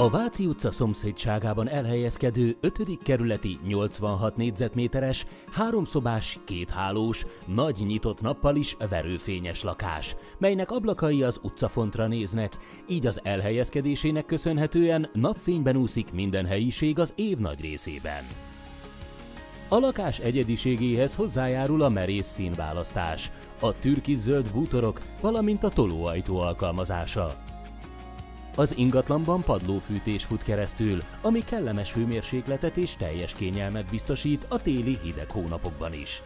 A Váci utca szomszédságában elhelyezkedő 5. kerületi 86 négyzetméteres, 3 szobás, 2 hálós, nagy nyitott nappal is verőfényes lakás, melynek ablakai az utcafontra néznek, így az elhelyezkedésének köszönhetően napfényben úszik minden helyiség az év nagy részében. A lakás egyediségéhez hozzájárul a merész színválasztás, a türkiszöld bútorok, valamint a tolóajtó alkalmazása. Az ingatlanban padlófűtés fut keresztül, ami kellemes hőmérsékletet és teljes kényelmet biztosít a téli hideg hónapokban is.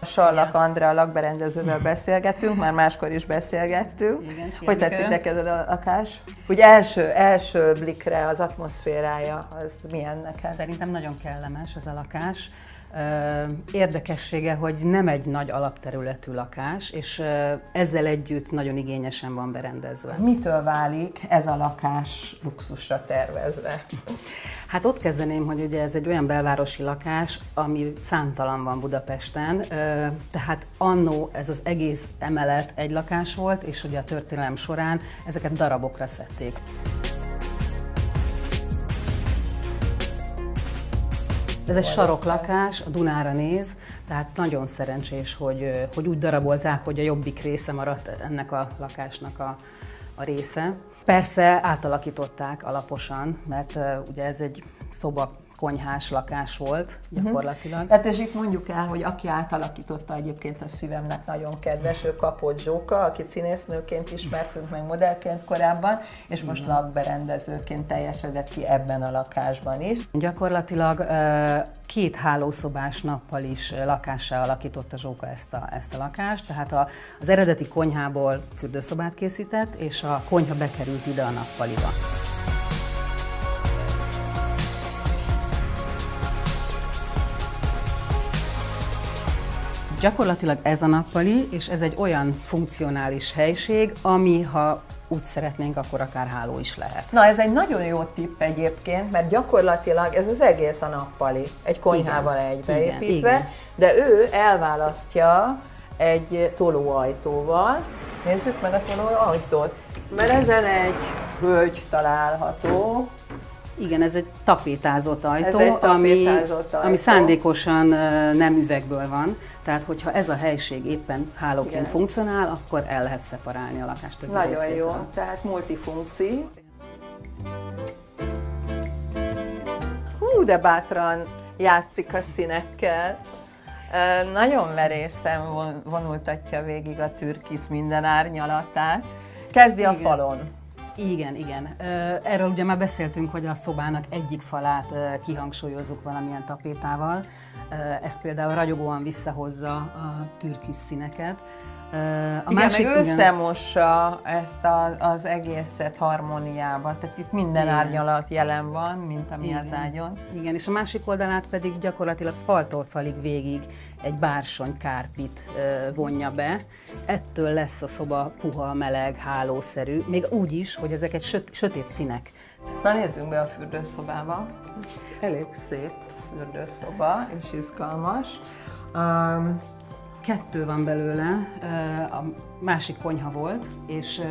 Sallak Andrea lakberendezővel beszélgettünk, már máskor is beszélgettünk. Igen, hogy tetszik neked a lakás? Úgy első blikre az atmoszférája, az milyen neked? Szerintem nagyon kellemes ez a lakás. Érdekessége, hogy nem egy nagy alapterületű lakás, és ezzel együtt nagyon igényesen van berendezve. Mitől válik ez a lakás luxusra tervezve? Hát ott kezdeném, hogy ugye ez egy olyan belvárosi lakás, ami számtalan van Budapesten, tehát annó ez az egész emelet egy lakás volt, és ugye a történelem során ezeket darabokra szedték. Ez egy saroklakás, a Dunára néz, tehát nagyon szerencsés, hogy úgy darabolták, hogy a jobbik része maradt ennek a lakásnak a része. Persze átalakították alaposan, mert ugye ez egy szoba-konyhás lakás volt gyakorlatilag. Hát és itt mondjuk el, hogy aki átalakította, egyébként a szívemnek nagyon kedves, ő Kapott Zsóka, akit színésznőként ismertünk meg modellként korábban, és most lakberendezőként teljesedett ki ebben a lakásban is. Gyakorlatilag 2 hálószobás nappal is lakássá alakította Zsóka ezt a lakást, tehát az eredeti konyhából fürdőszobát készített, és a konyha bekerült ide a nappaliba. Gyakorlatilag ez a nappali, és ez egy olyan funkcionális helység, ami, ha úgy szeretnénk, akkor akár háló is lehet. Na, ez egy nagyon jó tipp egyébként, mert gyakorlatilag ez az egész a nappali, egy konyhával egybeépítve, de ő elválasztja egy tolóajtóval. Nézzük meg a tolóajtót, mert ezen egy hölgy található. Igen, ez egy tapétázott ajtó, ami szándékosan nem üvegből van. Tehát, hogyha ez a helység éppen hálóként funkcionál, akkor el lehet szeparálni a lakást többi Nagyon részétől. jó, tehát multifunkci. Hú, de bátran játszik a színekkel. Nagyon merészen vonultatja végig a türkisz minden árnyalatát. Kezdi a falon. Igen. Erről ugye már beszéltünk, hogy a szobának egyik falát kihangsúlyozzuk valamilyen tapétával. Ez például ragyogóan visszahozza a türkisz színeket. Meg összemossa ezt az egészet harmóniában, tehát itt minden árnyalat jelen van, mint ami az ágyon. Igen, és a másik oldalát pedig gyakorlatilag faltól falig végig egy bársony kárpit vonja be. Ettől lesz a szoba puha, meleg, hálószerű, még úgy is, hogy ezek egy sötét színek. Na nézzünk be a fürdőszobába. Elég szép fürdőszoba, és izgalmas. 2 van belőle, a másik konyha volt, és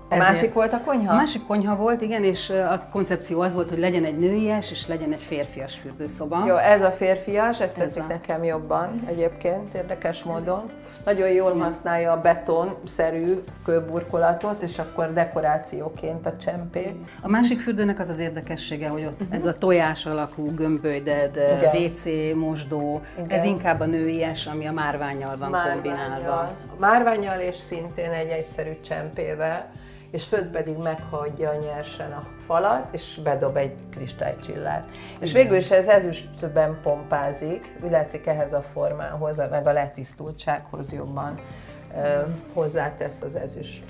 a másik volt a konyha? A másik konyha volt, igen, és a koncepció az volt, hogy legyen egy nőies, és legyen egy férfias fürdőszoba. Jó, ez a férfias, ez tetszik nekem jobban egyébként, érdekes módon. Nagyon jól használja a betonszerű kőburkolatot, és akkor dekorációként a csempét. A másik fürdőnek az az érdekessége, hogy ott ez a tojás alakú gömbölyded, WC, mosdó, ez inkább a nőies, ami a márvánnyal van kombinálva. A márvánnyal és szintén egy egyszerű csempével, és fönt pedig meghagyja nyersen a falat, és bedob egy kristálycsillát. És végül is ez ezüstben pompázik, úgy látszik ehhez a formához, meg a letisztultsághoz jobban hozzátesz az ezüst.